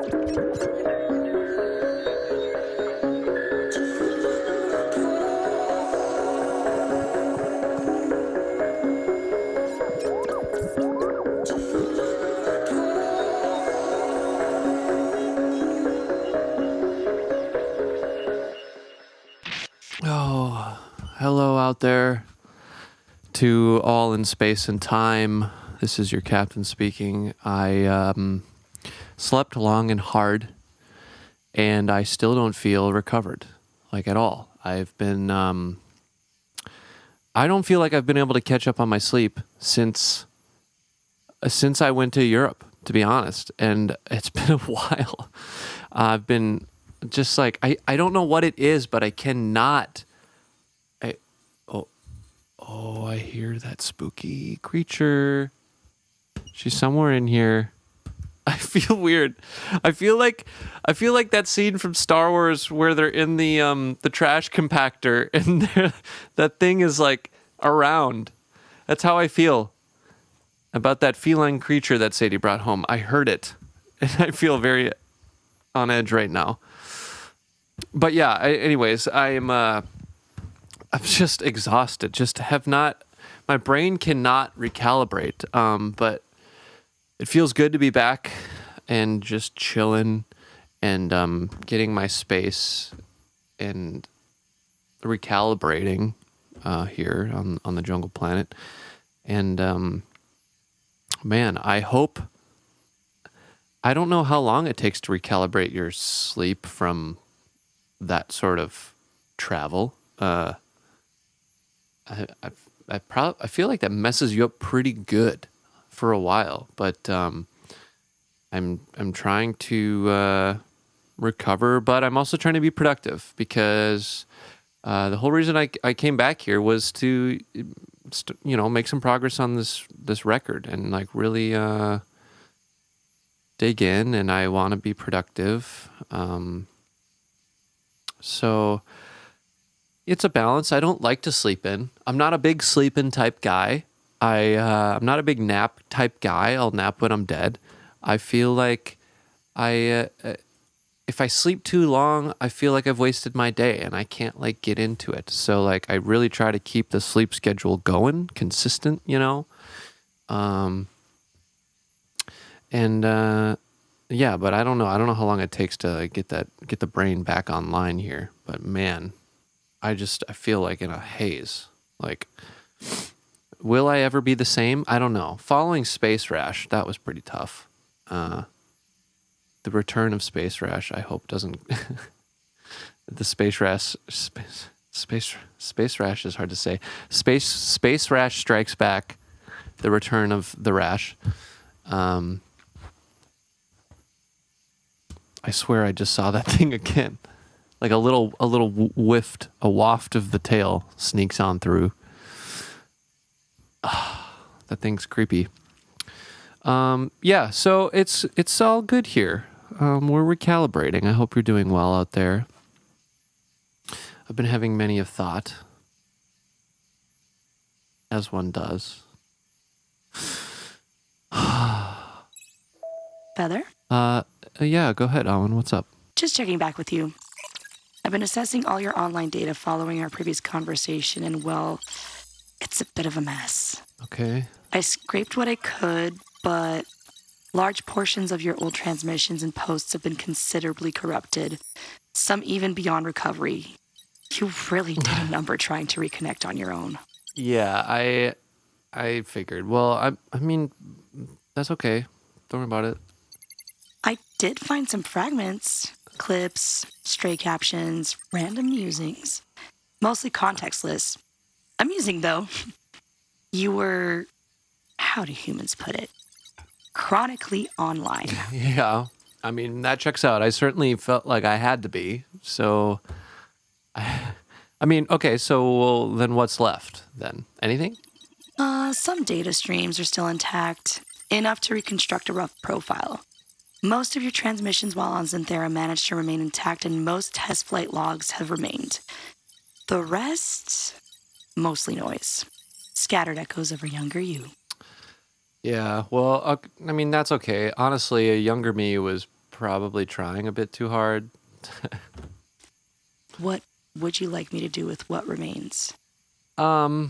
Oh, hello out there to all in space and time. This is your captain speaking. I slept long and hard, and I still don't feel recovered, like at all. I've been, I don't feel like I've been able to catch up on my sleep since I went to Europe, to be honest, and it's been a while. I've been just like, I don't know what it is, but I cannot. I hear that spooky creature. She's somewhere in here. I feel weird. I feel like that scene from Star Wars where they're in the trash compactor and that thing is like around. That's how I feel about that feline creature that Sadie brought home. I heard it, and I feel very on edge right now. But yeah, anyways, I'm just exhausted. Just my brain cannot recalibrate. But it feels good to be back and just chilling and getting my space and recalibrating here on the jungle planet. And man, I don't know how long it takes to recalibrate your sleep from that sort of travel. I feel like that messes you up pretty good for a while, but I'm trying to recover, but I'm also trying to be productive because the whole reason I came back here was to make some progress on this record and like really dig in, and I want to be productive. So it's a balance. I don't like to sleep in. I'm not a big sleep in type guy. I'm not a big nap type guy. I'll nap when I'm dead. I feel like if I sleep too long, I feel like I've wasted my day and I can't like get into it. So like I really try to keep the sleep schedule going, consistent, yeah, but I don't know. I don't know how long it takes to get the brain back online here. But man, I feel like in a haze. Like, will I ever be the same? I don't know. Following Space Rash, that was pretty tough. The return of Space Rash, I hope doesn't. The Space Rash is hard to say. Space Rash strikes back. The return of the rash. I swear I just saw that thing again. Like a little a waft of the tail sneaks on through. That thing's creepy. Yeah, so it's all good here. We're recalibrating. I hope you're doing well out there. I've been having many a thought, as one does. Feather? Yeah, go ahead, Awen. What's up? Just checking back with you. I've been assessing all your online data following our previous conversation, and well, it's a bit of a mess. Okay. I scraped what I could, but large portions of your old transmissions and posts have been considerably corrupted, some even beyond recovery. You really did a number trying to reconnect on your own. Yeah, I figured. Well, I mean, that's okay. Don't worry about it. I did find some fragments, clips, stray captions, random musings, mostly contextless. Amusing, though. You were, how do humans put it, chronically online. Yeah, I mean, that checks out. I certainly felt like I had to be. So, I mean, okay, so then what's left then? Anything? Some data streams are still intact, enough to reconstruct a rough profile. Most of your transmissions while on Xanthera managed to remain intact, and most test flight logs have remained. The rest, mostly noise. Scattered echoes of a younger you. Yeah, well, I mean, that's okay. Honestly, a younger me was probably trying a bit too hard. What would you like me to do with what remains? Oh,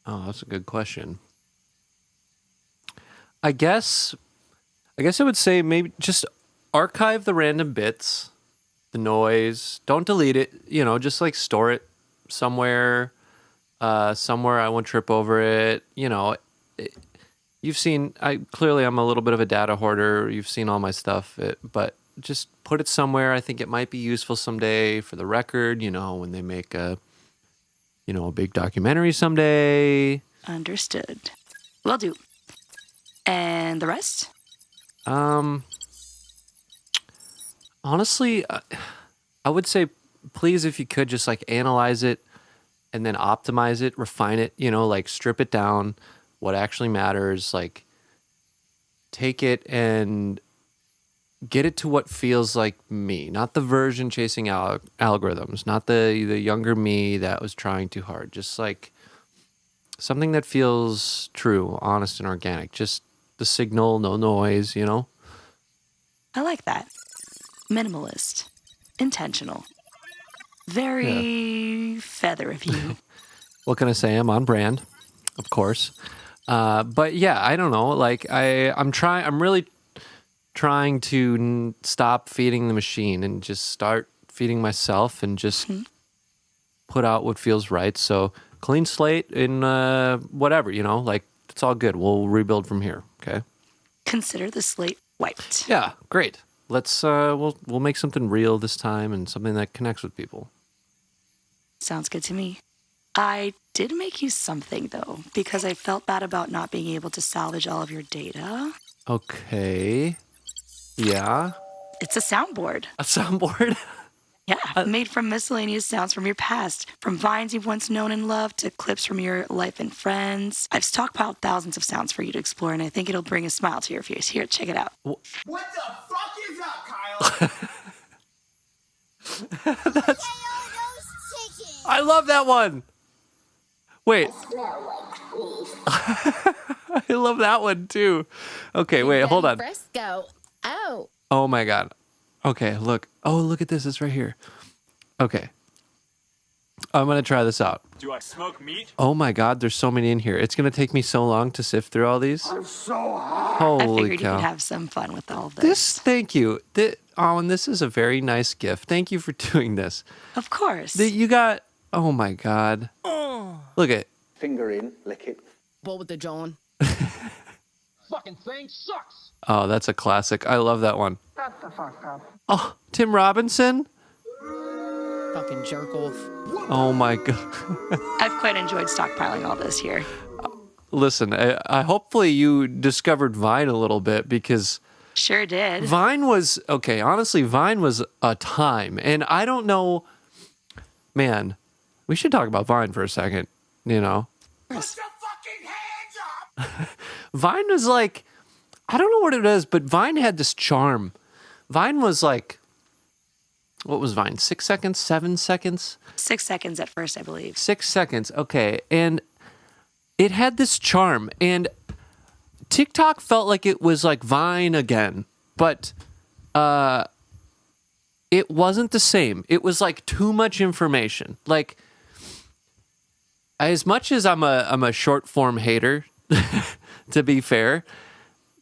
that's a good question. I guess I would say maybe just archive the random bits, the noise. Don't delete it. Just like store it somewhere. Somewhere I won't trip over it. You've seen. I'm a little bit of a data hoarder. You've seen all my stuff, but just put it somewhere. I think it might be useful someday for the record. When they make a big documentary someday. Understood. Will do. And the rest? Honestly, I would say, please, if you could, just like analyze it and then optimize it, refine it, like strip it down, what actually matters, like take it and get it to what feels like me, not the version chasing algorithms, not the younger me that was trying too hard, just like something that feels true, honest, and organic, just the signal, no noise, I like that. Minimalist. Intentional. Very feather of you. What can I say? I'm on brand, of course. But yeah, I don't know. Like I'm really trying to stop feeding the machine and just start feeding myself and just put out what feels right. So clean slate in whatever, like it's all good. We'll rebuild from here. Okay. Consider the slate wiped. Yeah, great. Let's we'll make something real this time and something that connects with people. Sounds good to me. I did make you something, though, because I felt bad about not being able to salvage all of your data. Okay. Yeah. It's a soundboard. A soundboard? Yeah, made from miscellaneous sounds from your past, from vines you've once known and loved to clips from your life and friends. I've stockpiled thousands of sounds for you to explore, and I think it'll bring a smile to your face. Here, check it out. What the fuck is up, Kyle? I love that one. Wait. I love that one too. Okay, wait, hold on. Fresco. Oh. Oh my God. Okay, look. Oh, look at this. It's right here. Okay. I'm going to try this out. Do I smoke meat? Oh my God, there's so many in here. It's going to take me so long to sift through all these. I'm so hot. I Holy figured you cow. could have some fun with all of this. Thank you. Awen, this is a very nice gift. Thank you for doing this. Of course. You got, oh my God. Look at, Finger in, lick it. What with the John? Fucking thing sucks. oh, that's a classic. I love that one. Shut the fuck up. Oh, Tim Robinson? Fucking jerk off. Oh my God. I've quite enjoyed stockpiling all this here. Listen, I hopefully you discovered Vine a little bit because Sure did. Vine was, okay, honestly, Vine was a time. And I don't know, man, we should talk about Vine for a second, Put your fucking hands up. Vine was like, I don't know what it is, but Vine had this charm. Vine was like, what was Vine? 6 seconds, 7 seconds? 6 seconds at first, I believe. 6 seconds, okay. And it had this charm. And TikTok felt like it was like Vine again, but it wasn't the same. It was like too much information. Like, as much as I'm a short form hater, to be fair,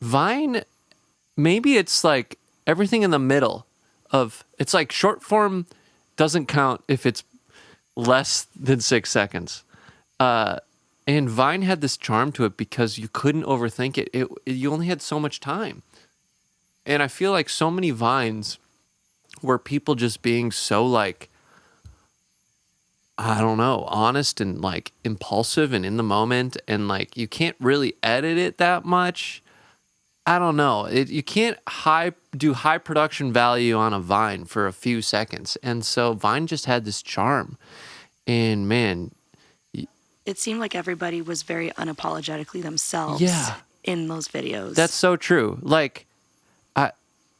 Vine, maybe it's like everything in the middle of, it's like short form doesn't count if it's less than 6 seconds. And Vine had this charm to it because you couldn't overthink it. You only had so much time. And I feel like so many Vines were people just being so like, I don't know, honest and like impulsive and in the moment. And like, you can't really edit it that much. I don't know. You can't do high production value on a Vine for a few seconds. And so Vine just had this charm. And man, It seemed like everybody was very unapologetically themselves Yeah. in those videos. that's so true. Like,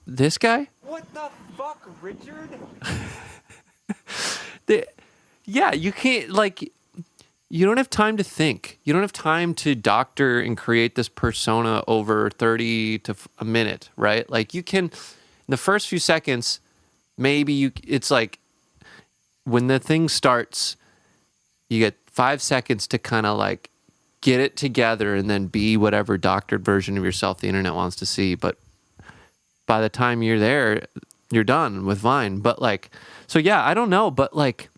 this guy? What the fuck, Richard? Yeah, you can't, like, you don't have time to think. You don't have time to doctor and create this persona over 30 to a minute, right? Like you can, in the first few seconds, it's like when the thing starts, you get 5 seconds to kind of like get it together and then be whatever doctored version of yourself the internet wants to see. But by the time you're there, you're done with Vine. But like, so yeah, I don't know, but like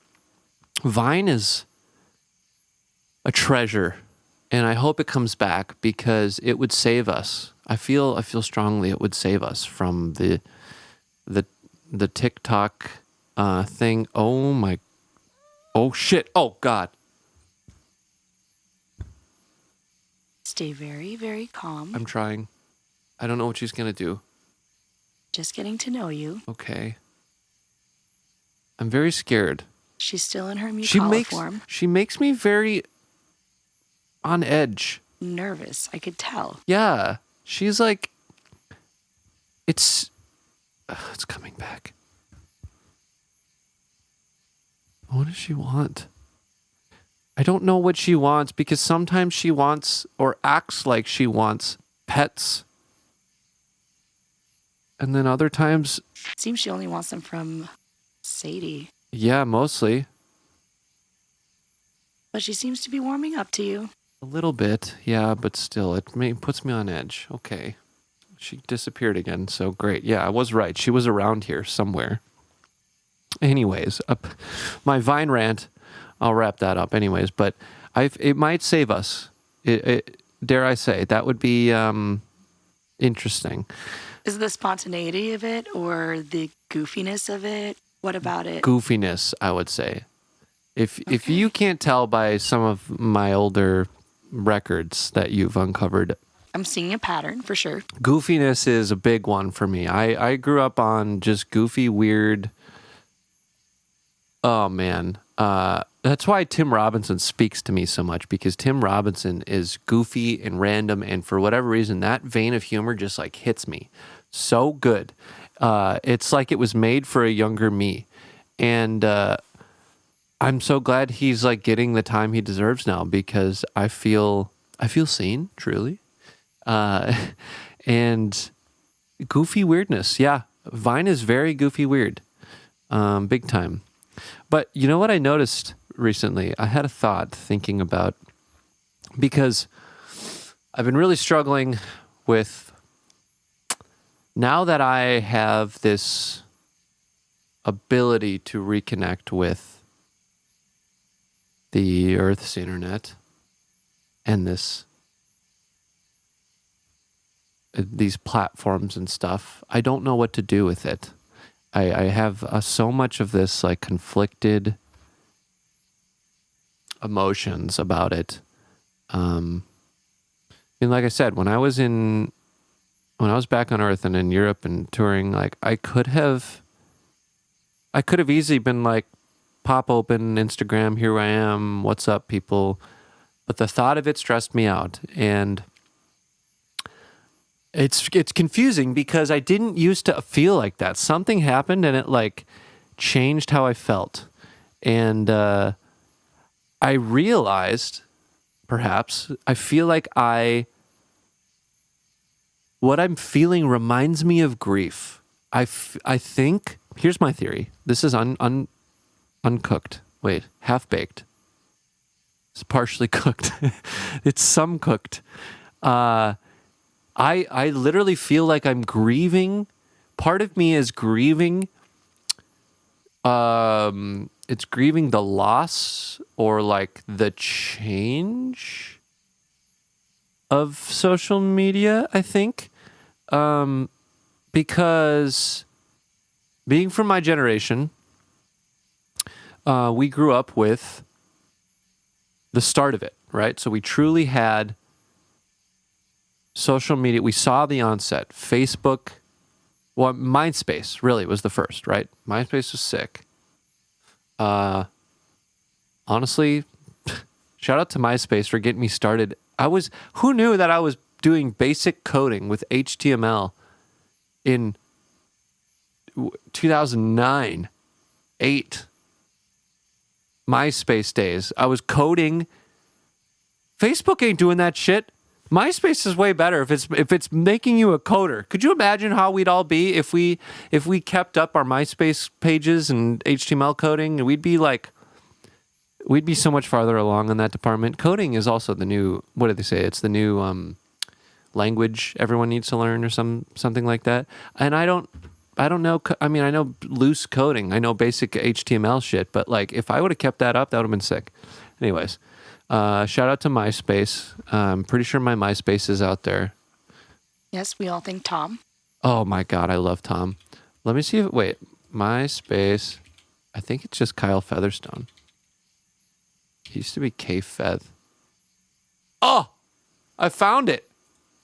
Vine is a treasure, and I hope it comes back because it would save us. I feel strongly it would save us from the TikTok thing. Oh shit. Oh God. Stay very, very calm. I'm trying. I don't know what she's gonna do. Just getting to know you. Okay. I'm very scared. She's still in her Mukala form. She makes me very on edge. Nervous, I could tell. Yeah. She's like, it's coming back. What does she want? I don't know what she wants because sometimes she wants or acts like she wants pets. And then other times... Seems she only wants them from Sadie. Yeah, mostly. But she seems to be warming up to you. A little bit, yeah, but still, puts me on edge. Okay. She disappeared again, so great. Yeah, I was right. She was around here somewhere. Anyways, my Vine rant, I'll wrap that up anyways, but it might save us. Dare I say, that would be interesting. Is it the spontaneity of it or the goofiness of it? What about it? Goofiness, I would say. If you can't tell by some of my older records that you've uncovered, I'm seeing a pattern for sure. Goofiness is a big one for me. I grew up on just goofy, weird. Oh man, that's why Tim Robinson speaks to me so much, because Tim Robinson is goofy and random, and for whatever reason, that vein of humor just like hits me so good. It's like it was made for a younger me, and I'm so glad he's like getting the time he deserves now, because I feel seen, truly. And goofy weirdness. Yeah. Vine is very goofy weird. Big time. But you know what I noticed recently? I had a thought thinking about, because I've been really struggling with, now that I have this ability to reconnect with the Earth's internet and these platforms and stuff, I don't know what to do with it. I have so much of this like conflicted emotions about it. And like I said, when I was back on Earth and in Europe and touring, like I could have easily been like, pop open Instagram, here I am, what's up, people? But the thought of it stressed me out, and it's confusing because I didn't used to feel like that. Something happened and it like changed how I felt. And I realized, perhaps, I feel like what I'm reminds me of grief. I think, here's my theory. This is uncooked. Wait, half-baked. It's partially cooked. It's some cooked. I literally feel like I'm grieving. Part of me is grieving. It's grieving the loss or like the change of social media, I think. Because being from my generation, we grew up with the start of it, right? So we truly had social media. We saw the onset. Facebook, well, MySpace really was the first, right? MySpace was sick. Honestly, shout out to MySpace for getting me started. Who knew that I was doing basic coding with HTML in 2009, 8, MySpace days. I was coding Facebook ain't doing that shit. MySpace is way better if it's making you a coder. Could you imagine how we'd all be if we kept up our MySpace pages and HTML coding? We'd be so much farther along in that department. Coding is also the new, what did they say? It's the new language everyone needs to learn or something like that. And I don't know. I mean, I know loose coding. I know basic HTML shit. But like, if I would have kept that up, that would have been sick. Anyways, shout out to MySpace. I'm pretty sure my MySpace is out there. Yes, we all think Tom. Oh my God, I love Tom. Let me see if, wait, MySpace. I think it's just Kyle Featherstone. He used to be K-Feth. Oh, I found it.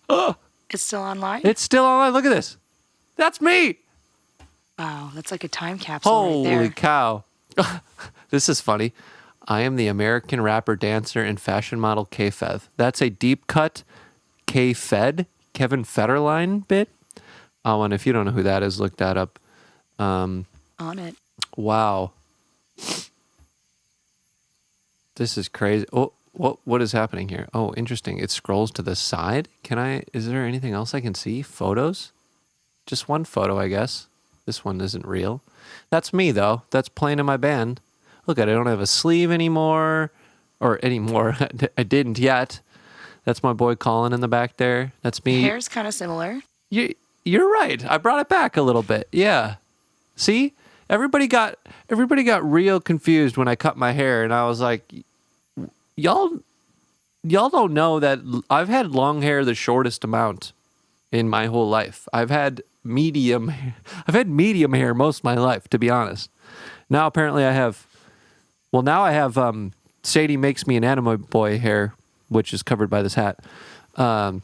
Oh, It's still online? it's still online. Look at this. That's me. Wow, that's like a time capsule right Holy there. cow. This is funny. I am the American rapper, dancer, and fashion model K-Fed. That's a deep cut K-Fed, Kevin Federline bit. Oh, and if you don't know who that is, look that up. On it. Wow. This is crazy. Oh, what is happening here? Oh, interesting. It scrolls to the side. Is there anything else I can see? Photos? Just one photo, I guess. This one isn't real. That's me, though. That's playing in my band. Look at it. I don't have a sleeve anymore. Or anymore. I didn't yet. That's my boy Colin in the back there. That's me. Hair's kind of similar. You're right. I brought it back a little bit. Yeah. See? Everybody got real confused when I cut my hair, and I was like, y'all don't know that I've had long hair the shortest amount in my whole life. I've had medium hair most of my life, to be honest. Now apparently I have Sadie makes me an anime boy hair, which is covered by this hat. I'm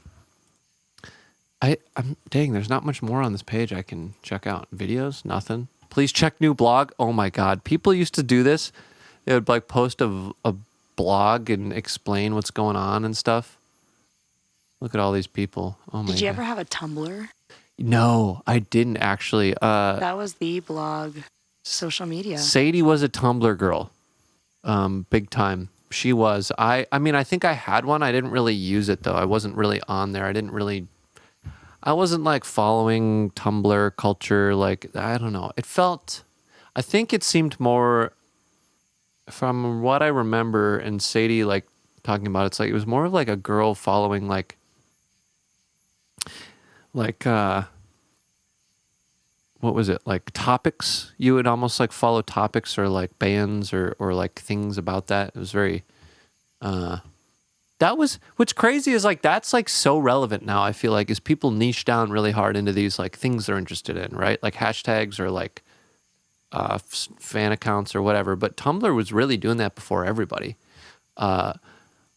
dang, there's not much more on this page I can check out. Videos, nothing. Please check new blog. Oh my God. People used to do this. They would like post a blog and explain what's going on and stuff. Look at all these people. Oh my God. Did you ever have a Tumblr? No, I didn't actually. That was the blog social media. Sadie was a Tumblr girl. Big time. She was. I mean, I think I had one. I didn't really use it though. I wasn't really on there. I wasn't like following Tumblr culture. Like, I don't know. I think it seemed more, from what I remember and Sadie like talking about, it's like, it was more of like a girl following like what was it? Like topics. You would almost like follow topics or like bands or like things about that. It was very, what's crazy is like, that's like so relevant now. I feel like is people niche down really hard into these like things they're interested in, right? Like hashtags or like fan accounts or whatever. But Tumblr was really doing that before everybody.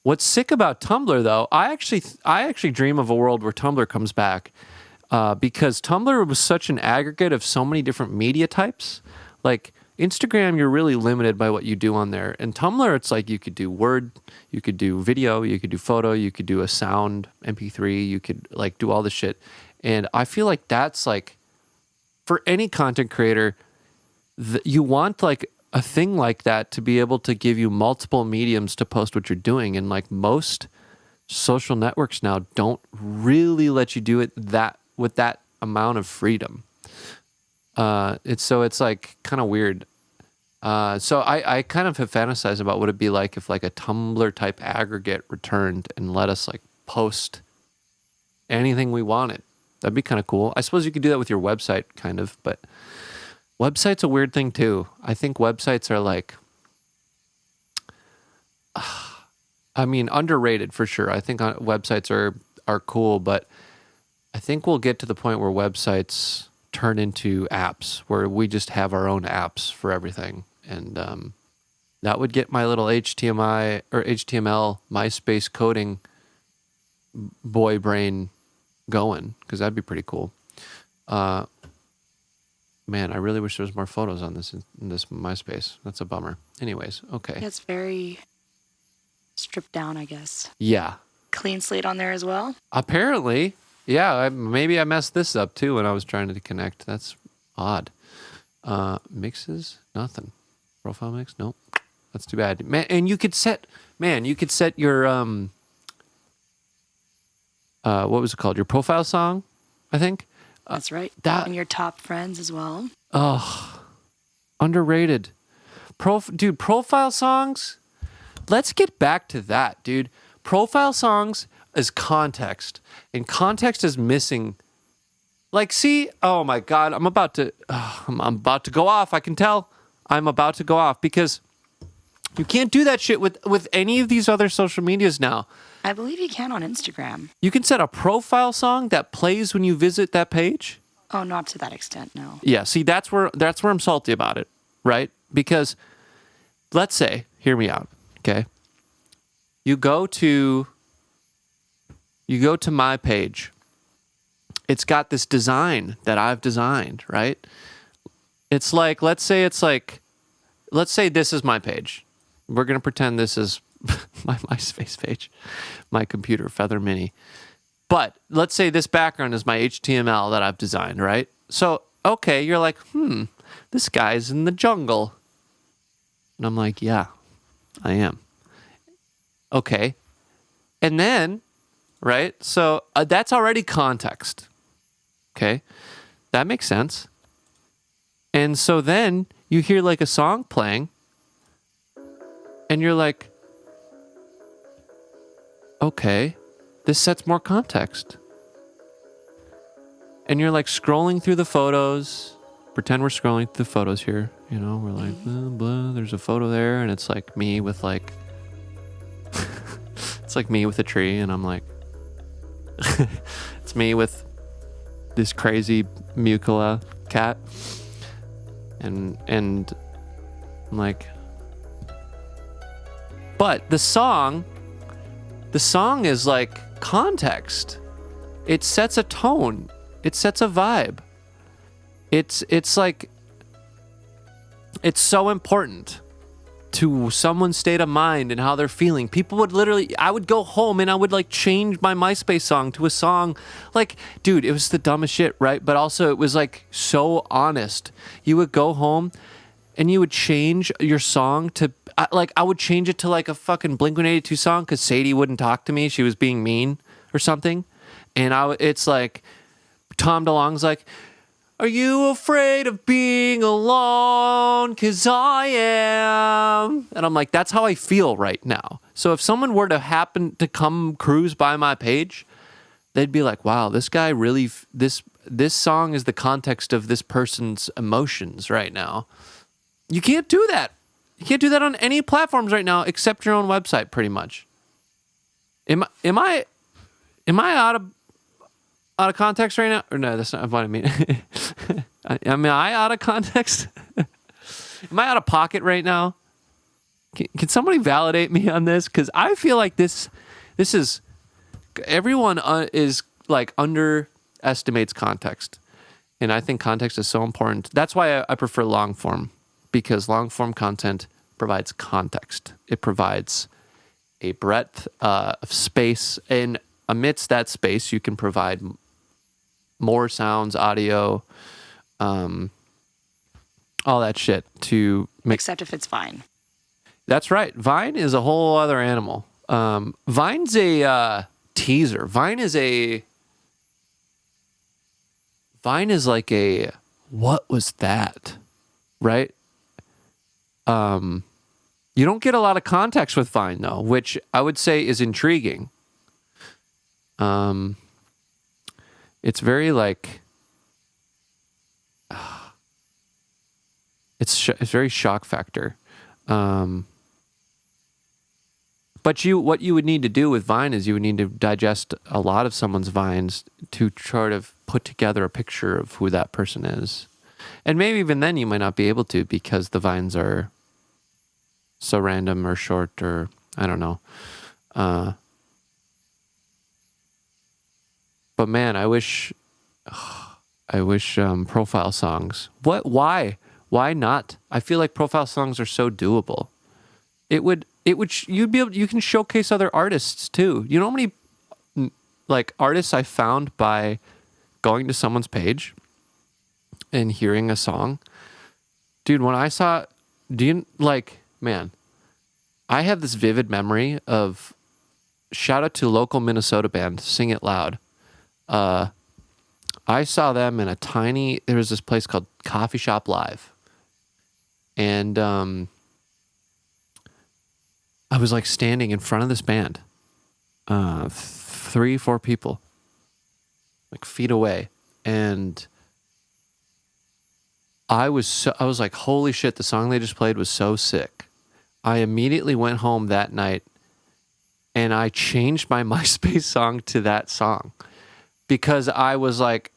What's sick about Tumblr though, I actually dream of a world where Tumblr comes back, because Tumblr was such an aggregate of so many different media types. Like Instagram, you're really limited by what you do on there. And Tumblr, it's like you could do word, you could do video, you could do photo, you could do a sound, MP3, you could like do all this shit. And I feel like that's like, for any content creator, you want like a thing like that to be able to give you multiple mediums to post what you're doing. And like most social networks now don't really let you do it with that amount of freedom. It's like kind of weird. So I kind of have fantasized about what it'd be like if like a Tumblr type aggregate returned and let us like post anything we wanted. That'd be kind of cool. I suppose you could do that with your website kind of, but website's a weird thing too. I think websites are like, I mean, underrated for sure. I think websites are cool, but I think we'll get to the point where websites turn into apps, where we just have our own apps for everything. And that would get my little HTML MySpace coding boy brain going, because that'd be pretty cool. Man, I really wish there was more photos on this in this MySpace. That's a bummer. Anyways, okay. It's very stripped down, I guess. Yeah. Clean slate on there as well. Apparently. Yeah, maybe I messed this up too when I was trying to connect. That's odd. Mixes? Nothing. Profile mix? Nope. That's too bad. Man, and you could set your what was it called? Your profile song, I think. That's right. that- And your top friends as well. Underrated. Dude, profile songs. Let's get back to that, dude. Profile songs is context, and context is missing. Like, see, oh my God, I'm about to go off. I can tell I'm about to go off because you can't do that shit with any of these other social medias now. I believe you can on Instagram. You can set a profile song that plays when you visit that page. Oh, not to that extent, no. Yeah, see, that's where I'm salty about it, right? Because let's say, hear me out, okay? You go to my page. It's got this design that I've designed, right? It's like, let's say this is my page. We're going to pretend this is my MySpace page, my computer, Feather Mini. But let's say this background is my HTML that I've designed, right? So, okay, you're like, this guy's in the jungle. And I'm like, yeah, I am. Okay. And then, right? So that's already context. Okay. That makes sense. And so then you hear like a song playing and you're like, okay, this sets more context. And you're like scrolling through the photos. Pretend we're scrolling through the photos here. You know, we're like, blah, blah, there's a photo there. And it's like me with like, it's like me with a tree. And I'm like, it's me with this crazy Mucola cat. And I'm like, but the song is like context. It sets a tone. It sets a vibe. It's like, it's so important to someone's state of mind and how they're feeling. People would literally, I would go home and I would like change my MySpace song to a song like, dude, it was the dumbest shit, right? But also it was like so honest. You would go home and you would change your song to, I would change it to like a fucking Blink-182 song because Sadie wouldn't talk to me. She was being mean or something. And it's like, Tom DeLonge's like, are you afraid of being alone? 'Cause I am. And I'm like, that's how I feel right now. So if someone were to happen to come cruise by my page, they'd be like, wow, this guy really, this song is the context of this person's emotions right now. You can't do that. You can't do that on any platforms right now except your own website, pretty much. Am I out of context right now? Or no, that's not what I mean. Am I out of context? Am I out of pocket right now? Can somebody validate me on this? Because I feel like this is, everyone is like underestimates context. And I think context is so important. That's why I prefer long form, because long form content provides context. It provides a breadth of space, and amidst that space, you can provide more sounds, audio, all that shit to make. Except if it's Vine. That's right. Vine is a whole other animal. Vine's a teaser. Vine is like a, what was that? Right? You don't get a lot of context with Vine though, which I would say is intriguing. It's very like, it's very shock factor. But what you would need to do with Vine is you would need to digest a lot of someone's Vines to try to put together a picture of who that person is. And maybe even then you might not be able to, because the Vines are so random or short, or I don't know. But man, I wish profile songs. Why not? I feel like profile songs are so doable. You can showcase other artists too. You know how many like artists I found by going to someone's page and hearing a song? Dude, when I saw, man, I have this vivid memory of shout out to local Minnesota band, Sing It Loud. I saw them in there was this place called Coffee Shop Live. And I was like standing in front of this band, 3-4 people, like feet away. And I was like, holy shit, the song they just played was so sick. I immediately went home that night and I changed my MySpace song to that song because I was like,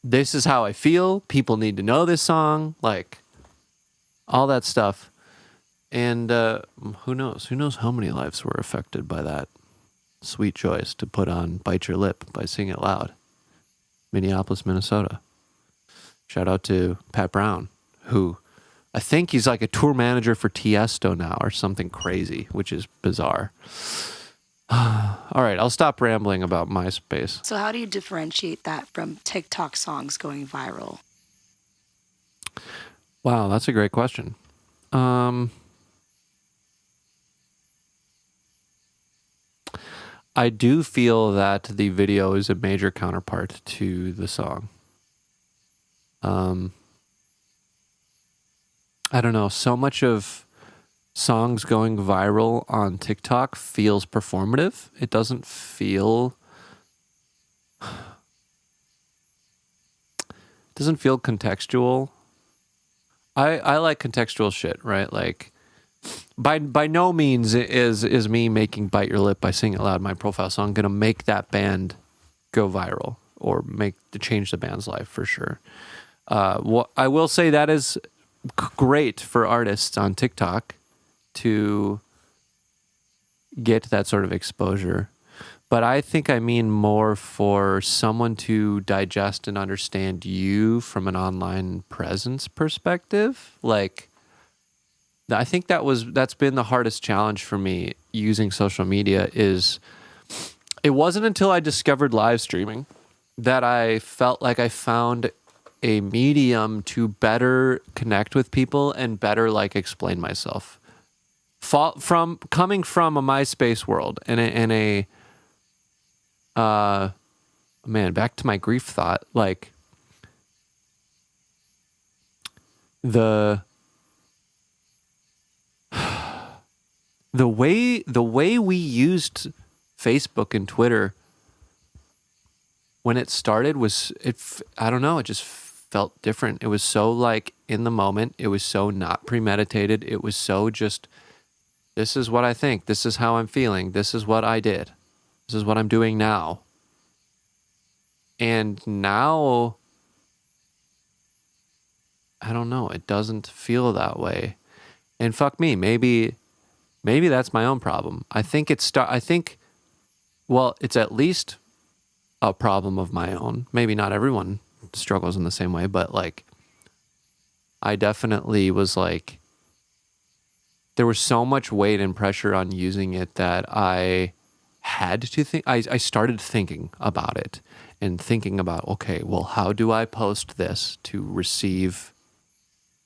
this is how I feel. People need to know this song, like all that stuff. And who knows? Who knows how many lives were affected by that sweet choice to put on Bite Your Lip by Sing It Loud, Minneapolis, Minnesota. Shout out to Pat Brown, who I think he's like a tour manager for Tiesto now or something crazy, which is bizarre. All right, I'll stop rambling about MySpace. So how do you differentiate that from TikTok songs going viral? Wow, that's a great question. I do feel that the video is a major counterpart to the song. I don't know, so much of songs going viral on TikTok feels performative. It doesn't feel contextual. I like contextual shit, right? Like by no means is me making Bite Your Lip by Sing It Loud, my profile song, gonna make that band go viral or change the band's life for sure. What I will say, that is great for artists on TikTok to get that sort of exposure. But I think I mean more for someone to digest and understand you from an online presence perspective. Like, I think that's been the hardest challenge for me using social media. Is it wasn't until I discovered live streaming that I felt like I found a medium to better connect with people and better like explain myself. Coming from a MySpace world and man, back to my grief thought, like the way we used Facebook and Twitter when it started I don't know, it just felt different. It was so like in the moment. It was so not premeditated. It was so just, this is what I think. This is how I'm feeling. This is what I did. This is what I'm doing now. And now, I don't know, it doesn't feel that way. And fuck me, maybe that's my own problem. I think it's at least a problem of my own. Maybe not everyone struggles in the same way, but like, I definitely was like, there was so much weight and pressure on using it that I had to think. I started thinking about it and thinking about, okay, well, how do I post this to receive,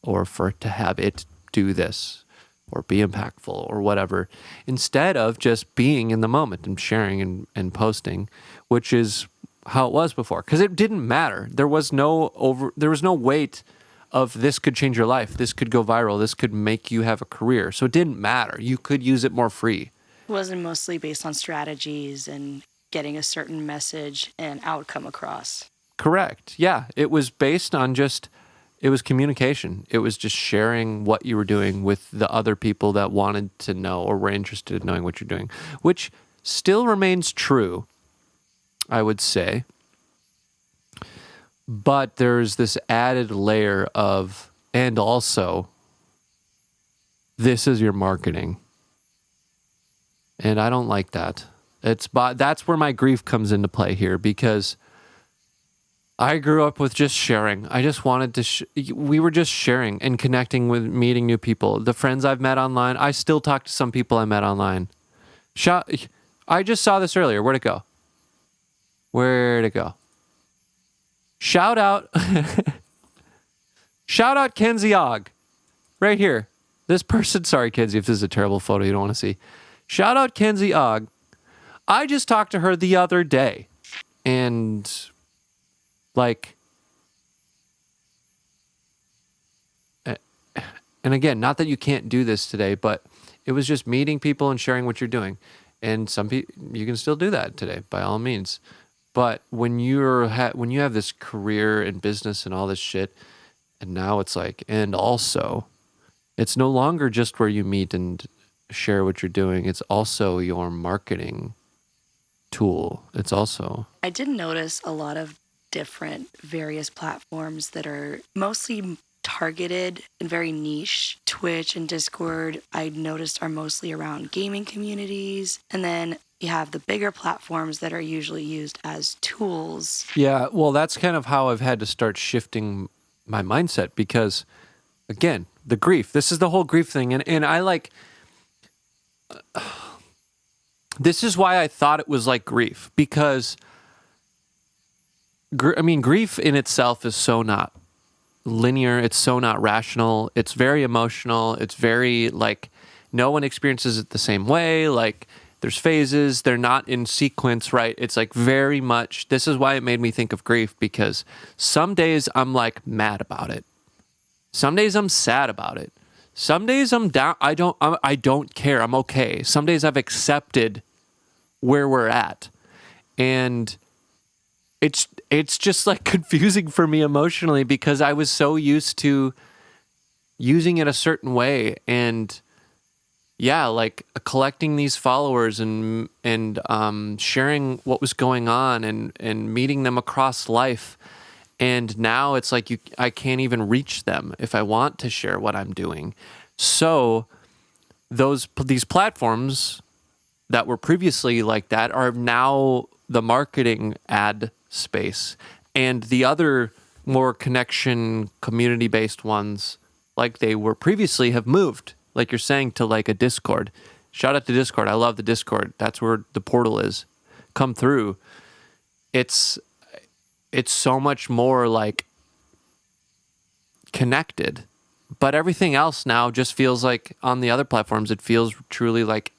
or for it to have it do this or be impactful or whatever, instead of just being in the moment and sharing and posting, which is how it was before. Because it didn't matter. There was no weight of this could change your life, this could go viral, this could make you have a career. So it didn't matter. You could use it more free. It wasn't mostly based on strategies and getting a certain message and outcome across. Correct. Yeah. It was based on it was communication. It was just sharing what you were doing with the other people that wanted to know or were interested in knowing what you're doing, which still remains true, I would say. But there's this added layer of, and also, this is your marketing. And I don't like that. That's where my grief comes into play here, because I grew up with just sharing. I just wanted to, we were just sharing and connecting with, meeting new people. The friends I've met online, I still talk to some people I met online. I just saw this earlier. Where'd it go? Shout out Kenzie Og. Right here. This person, sorry Kenzie if this is a terrible photo you don't want to see. Shout out Kenzie Ogg. I just talked to her the other day, and like, and again, not that you can't do this today, but it was just meeting people and sharing what you're doing. And some people, you can still do that today by all means. But when when you have this career and business and all this shit, and now it's like, and also, it's no longer just where you meet and share what you're doing. It's also your marketing tool. It's also. I did notice a lot of different various platforms that are mostly targeted and very niche. Twitch and Discord, I noticed, are mostly around gaming communities. And then you have the bigger platforms that are usually used as tools. Yeah, well, that's kind of how I've had to start shifting my mindset because, again, the grief. This is the whole grief thing. And I like... This is why I thought it was like grief, because, grief in itself is so not linear. It's so not rational. It's very emotional. It's very, like, no one experiences it the same way. Like, there's phases. They're not in sequence, right? It's like very much, this is why it made me think of grief, because some days I'm like mad about it. Some days I'm sad about it. Some days I'm down. I don't care. I'm okay. Some days I've accepted where we're at, and it's just like confusing for me emotionally because I was so used to using it a certain way, and yeah, like collecting these followers and sharing what was going on and meeting them across life. And now it's like I can't even reach them if I want to share what I'm doing. So these platforms that were previously like that are now the marketing ad space. And the other more connection, community-based ones, like they were previously, have moved, like you're saying, to like a Discord. Shout out to Discord. I love the Discord. That's where the portal is. Come through. It's so much more like connected, but everything else now just feels like on the other platforms, it feels truly like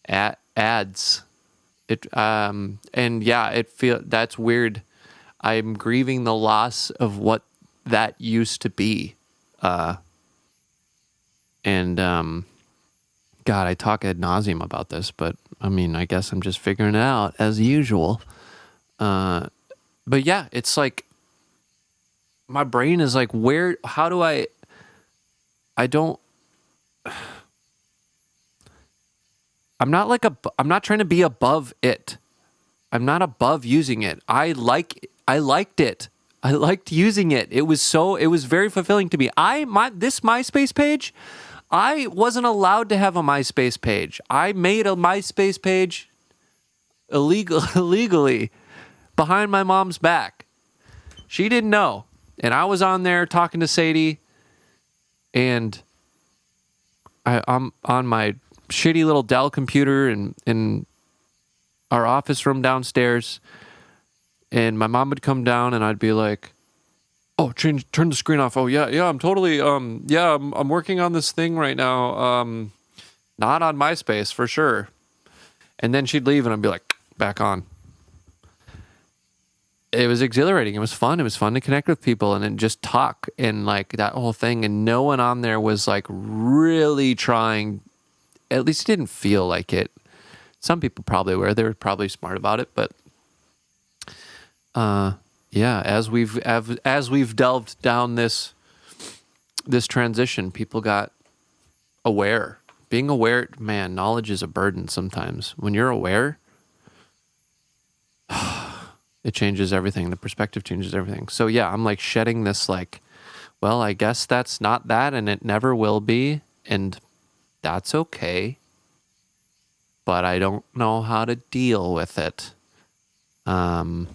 ads. And yeah, that's weird. I'm grieving the loss of what that used to be. God, I talk ad nauseum about this, but I mean, I guess I'm just figuring it out as usual. But yeah, it's like my brain is like, how do I don't, I'm not trying to be above it. I'm not above using it. I liked it. I liked using it. It was very fulfilling to me. This MySpace page, I wasn't allowed to have a MySpace page. I made a MySpace page illegally behind my mom's back. She didn't know. And I was on there talking to Sadie, and I'm on my shitty little Dell computer in our office room downstairs, and my mom would come down and I'd be like, oh, turn the screen off. Oh yeah, I'm totally I'm working on this thing right now. Not on MySpace for sure. And then she'd leave and I'd be like, back on. It was exhilarating. It was fun. It was fun to connect with people and then just talk and like that whole thing. And no one on there was like really trying. At least it didn't feel like it. Some people probably were. They were probably smart about it. But yeah, as we've delved down this transition, people got aware. Being aware, man, knowledge is a burden sometimes. When you're aware, it changes everything. The perspective changes everything. So yeah, I'm like shedding this like, well, I guess that's not that and it never will be. And that's okay. But I don't know how to deal with it. Would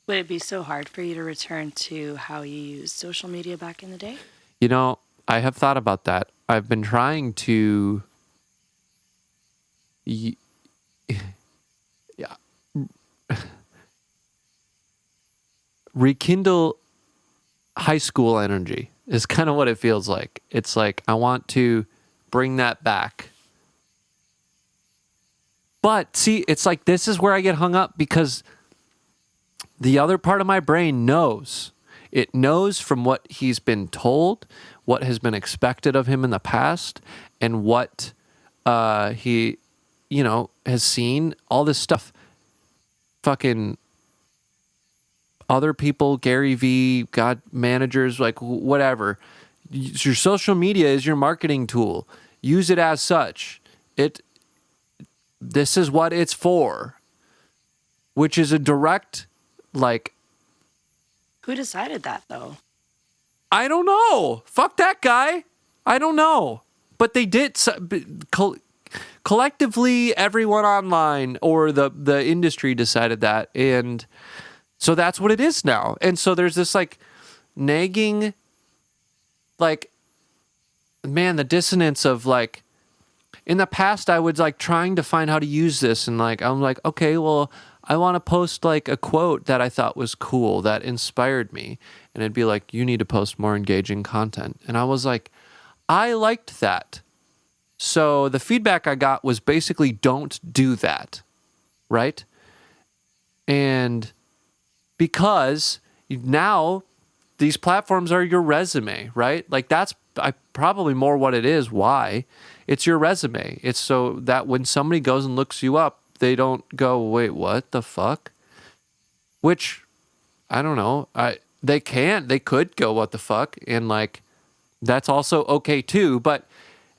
it be so hard for you to return to how you used social media back in the day? You know, I have thought about that. I've been trying to rekindle high school energy is kind of what it feels like. It's like I want to bring that back. But see, it's like this is where I get hung up because the other part of my brain knows. It knows from what he's been told, what has been expected of him in the past, and what he, has seen. All this stuff. Fucking other people, Gary V, God managers, like whatever. Your social media is your marketing tool. Use it as such. This is what it's for, which is a direct, like. Who decided that, though? I don't know. Fuck that guy. I don't know. But they did. Collectively, everyone online or the industry decided that. And so that's what it is now. And so there's this like nagging, like, man, the dissonance of like, in the past, I was like trying to find how to use this. And like, I'm like, okay, well, I want to post like a quote that I thought was cool, that inspired me. And it'd be like, you need to post more engaging content. And I was like, I liked that. So the feedback I got was basically don't do that. Right? And because now these platforms are your resume, right? Like that's probably more what it is. Why? It's your resume. It's so that when somebody goes and looks you up, they don't go, wait, what the fuck? Which, I don't know. They could go, what the fuck? And like, that's also okay too. But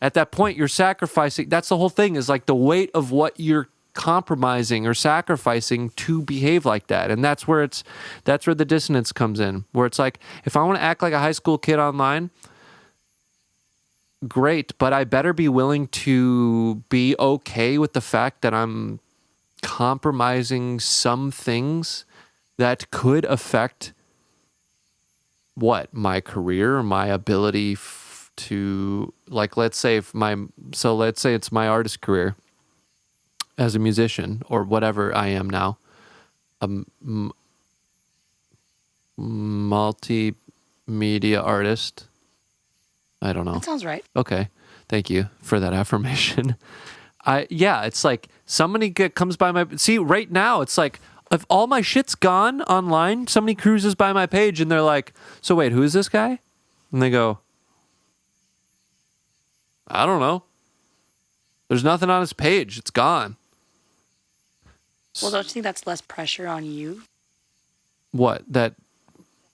at that point, you're sacrificing. That's the whole thing, is like the weight of what you're compromising or sacrificing to behave like that. And that's where the dissonance comes in, where it's like, if I want to act like a high school kid online, great, but I better be willing to be okay with the fact that I'm compromising some things that could affect my career or my ability to, like, let's say it's my artist career as a musician or whatever I am now, a multimedia artist. I don't know. That sounds right. Okay. Thank you for that affirmation. It's like somebody comes by right now, it's like, if all my shit's gone online, somebody cruises by my page and they're like, so wait, who is this guy? And they go, I don't know. There's nothing on his page. It's gone. Well, don't you think that's less pressure on you? What? That?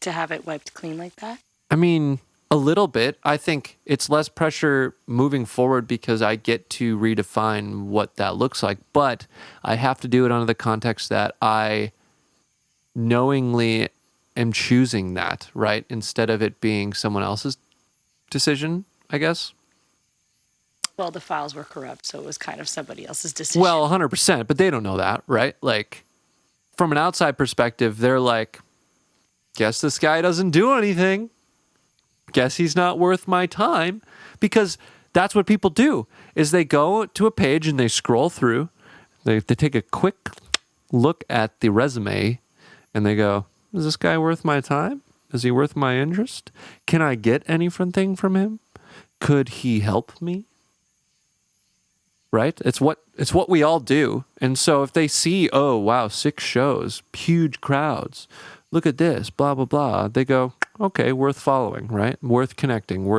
To have it wiped clean like that? I mean, a little bit. I think it's less pressure moving forward because I get to redefine what that looks like. But I have to do it under the context that I knowingly am choosing that, right? Instead of it being someone else's decision, I guess. Well, the files were corrupt, so it was kind of somebody else's decision. Well, 100%, but they don't know that, right? Like, from an outside perspective, they're like, guess this guy doesn't do anything. Guess he's not worth my time. Because that's what people do, is they go to a page and they scroll through. They take a quick look at the resume and they go, is this guy worth my time? Is he worth my interest? Can I get anything from him? Could he help me? Right? It's what we all do. And so if they see, oh, wow, 6 shows, huge crowds, look at this, blah, blah, blah, they go, okay, worth following, right? Worth connecting,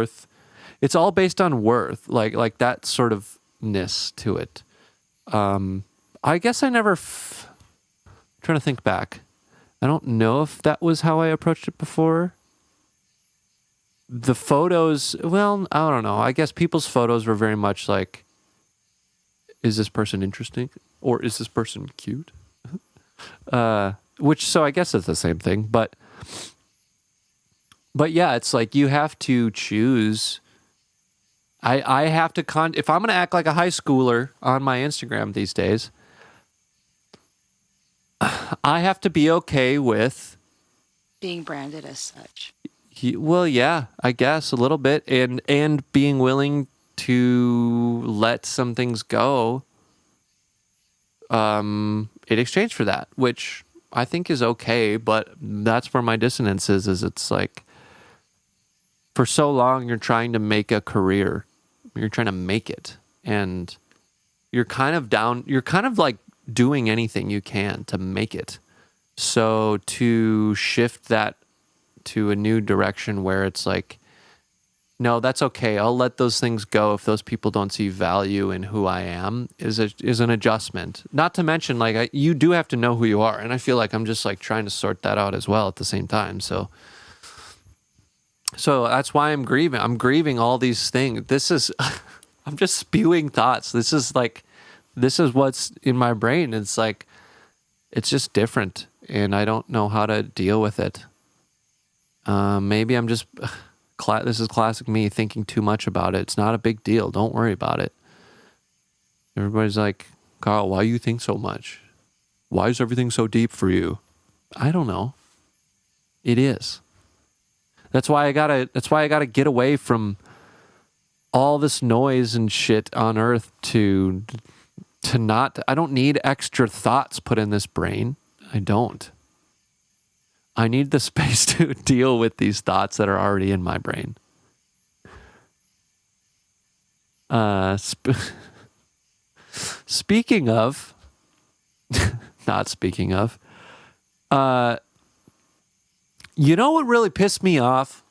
it's all based on worth, like that sort of ness to it. I guess I never, trying to think back. I don't know if that was how I approached it before. The photos, well, I don't know. I guess people's photos were very much like, is this person interesting? Or is this person cute? So I guess it's the same thing. But yeah, it's like you have to choose. I have to, if I'm going to act like a high schooler on my Instagram these days, I have to be okay with being branded as such. Well, yeah, I guess a little bit. And being willing to let some things go in exchange for that, which I think is okay, but that's where my dissonance is it's like, for so long you're trying to make a career, you're trying to make it, and you're kind of down, you're kind of like doing anything you can to make it. So to shift that to a new direction where it's like, no, that's okay. I'll let those things go if those people don't see value in who I am is an adjustment. Not to mention, like, you do have to know who you are. And I feel like I'm just like trying to sort that out as well at the same time. So that's why I'm grieving. I'm grieving all these things. This is, I'm just spewing thoughts. This is what's in my brain. It's like, it's just different. And I don't know how to deal with it. Maybe I'm just... This is classic me thinking too much about it. It's not a big deal. Don't worry about it. Everybody's like, Carl, why you think so much? Why is everything so deep for you? I don't know. It is. That's why I gotta get away from all this noise and shit on Earth to not. I don't need extra thoughts put in this brain. I don't. I need the space to deal with these thoughts that are already in my brain. Speaking of, not speaking of, you know what really pissed me off?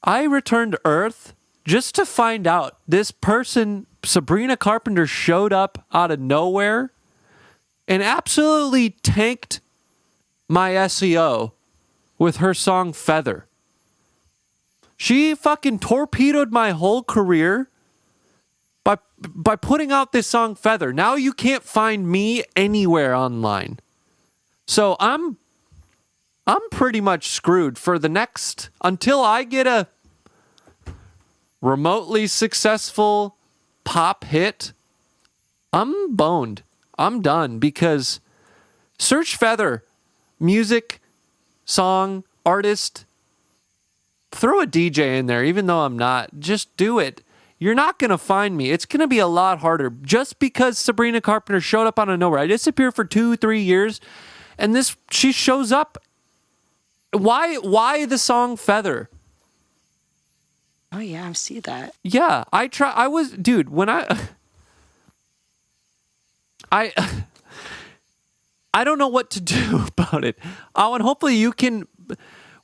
I returned to Earth just to find out this person, Sabrina Carpenter, showed up out of nowhere and absolutely tanked my SEO with her song Feather. She fucking torpedoed my whole career by putting out this song Feather. Now you can't find me anywhere online. So I'm pretty much screwed for the next, until I get a remotely successful pop hit. I'm boned. I'm done, because search Feather. Music, song, artist, throw a DJ in there, even though I'm not. Just do it. You're not going to find me. It's going to be a lot harder just because Sabrina Carpenter showed up out of nowhere. I disappeared for 2-3 years, and she shows up. Why the song Feather? Oh, yeah, I see that. Yeah, dude, when I don't know what to do about it. Awen, hopefully you can,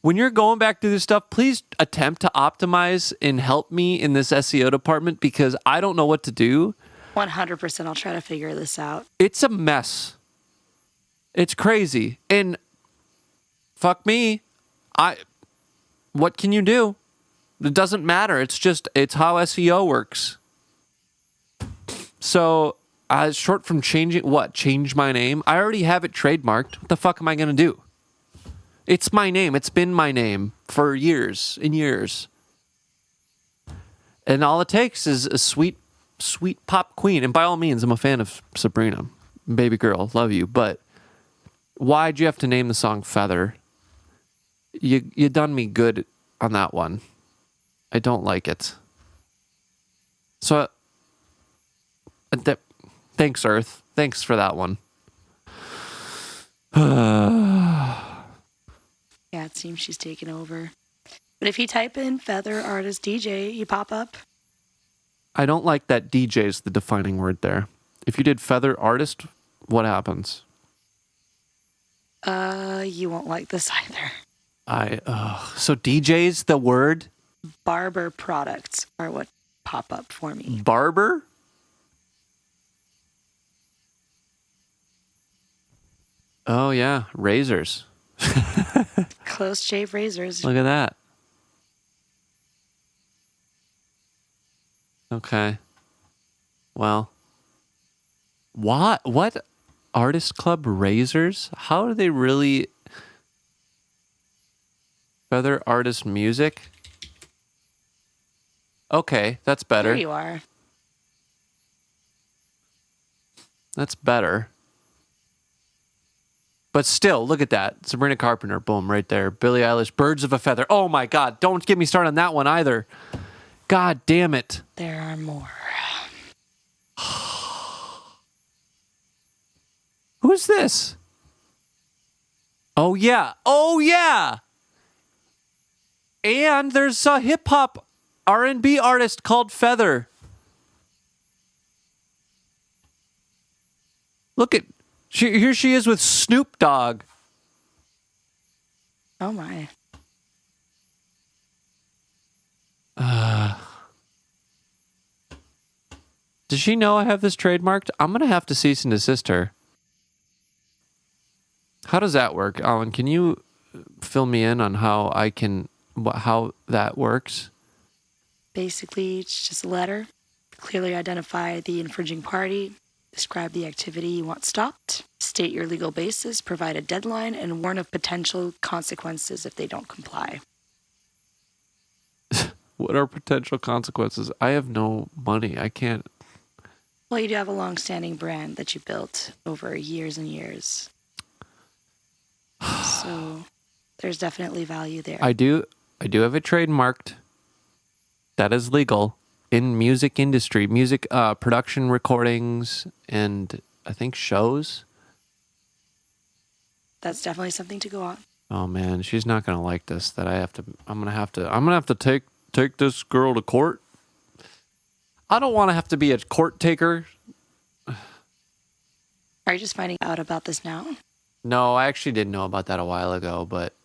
when you're going back to this stuff, please attempt to optimize and help me in this SEO department, because I don't know what to do. 100%. I'll try to figure this out. It's a mess. It's crazy. And fuck me. What can you do? It doesn't matter. It's how SEO works. So, short from change my name? I already have it trademarked. What the fuck am I going to do? It's my name. It's been my name for years and years. And all it takes is a sweet, sweet pop queen. And by all means, I'm a fan of Sabrina. Baby girl, love you. But why'd you have to name the song Feather? You done me good on that one. I don't like it. So, thanks, Earth. Thanks for that one. Yeah, it seems she's taken over. But if you type in Feather Artist DJ, you pop up. I don't like that DJ is the defining word there. If you did Feather Artist, what happens? You won't like this either. So DJ's the word? Barber products are what pop up for me. Barber? Oh, yeah. Razors. Close shave razors. Look at that. Okay. Well. What? Artist Club razors? How do they really... Feather Artist Music? Okay, that's better. There you are. That's better. But still, look at that. Sabrina Carpenter, boom, right there. Billie Eilish, Birds of a Feather. Oh my God, don't get me started on that one either. God damn it. There are more. Who is this? Oh yeah. Oh yeah. And there's a hip hop R&B artist called Feather. Look at here she is with Snoop Dogg. Oh my. Does she know I have this trademarked? I'm gonna have to cease and desist her. How does that work, Alan? Can you fill me in on how how that works? Basically, it's just a letter. Clearly identify the infringing party, describe the activity you want stopped, state your legal basis, provide a deadline, and warn of potential consequences if they don't comply. What are potential consequences? I have no money. I can't. Well, you do have a long-standing brand that you built over years and years. So there's definitely value there. I do have it trademarked. That is legal in music industry, music production recordings, and I think shows. That's definitely something to go on. Oh man, she's not gonna like this. I'm gonna have to take this girl to court. I don't want to have to be a court taker. Are you just finding out about this now? No, I actually did know about that a while ago, but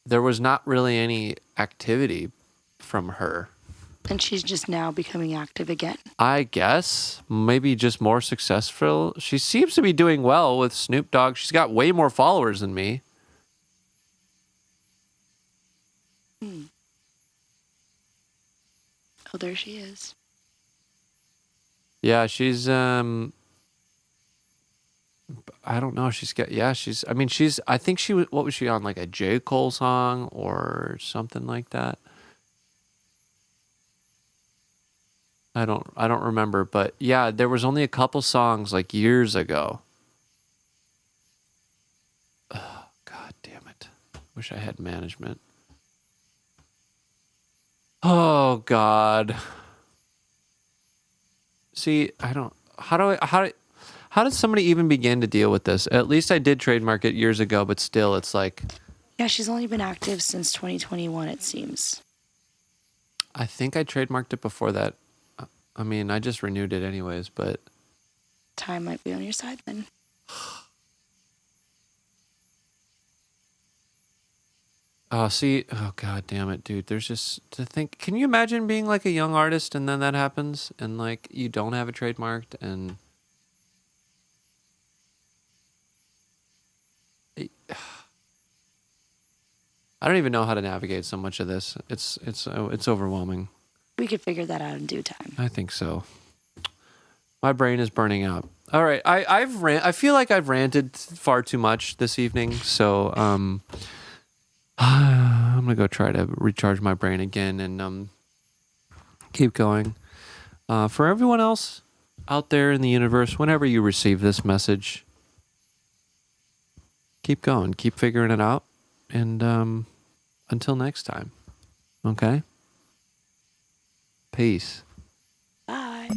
there was not really any activity from her. And she's just now becoming active again. I guess maybe just more successful. She seems to be doing well with Snoop Dogg. She's got way more followers than me. Oh, there she is. Yeah, she's I don't know. I think she was, what was she on, like a J. Cole song or something like that? I don't remember, but yeah, there was only a couple songs like years ago. Oh, God damn it. Wish I had management. Oh God. See, how does somebody even begin to deal with this? At least I did trademark it years ago, but still it's like, Yeah, she's only been active since 2021, it seems. I think I trademarked it before that. I mean, I just renewed it anyways, but Time might be on your side then. oh God damn it, dude. There's just to think, can you imagine being like a young artist and then that happens and like you don't have it trademarked and I don't even know how to navigate so much of this. It's overwhelming. We could figure that out in due time. I think so. My brain is burning out. All right, I feel like I've ranted far too much this evening, so I'm gonna go try to recharge my brain again and keep going. For everyone else out there in the universe, whenever you receive this message, keep going, keep figuring it out, and until next time, okay? Peace. Bye.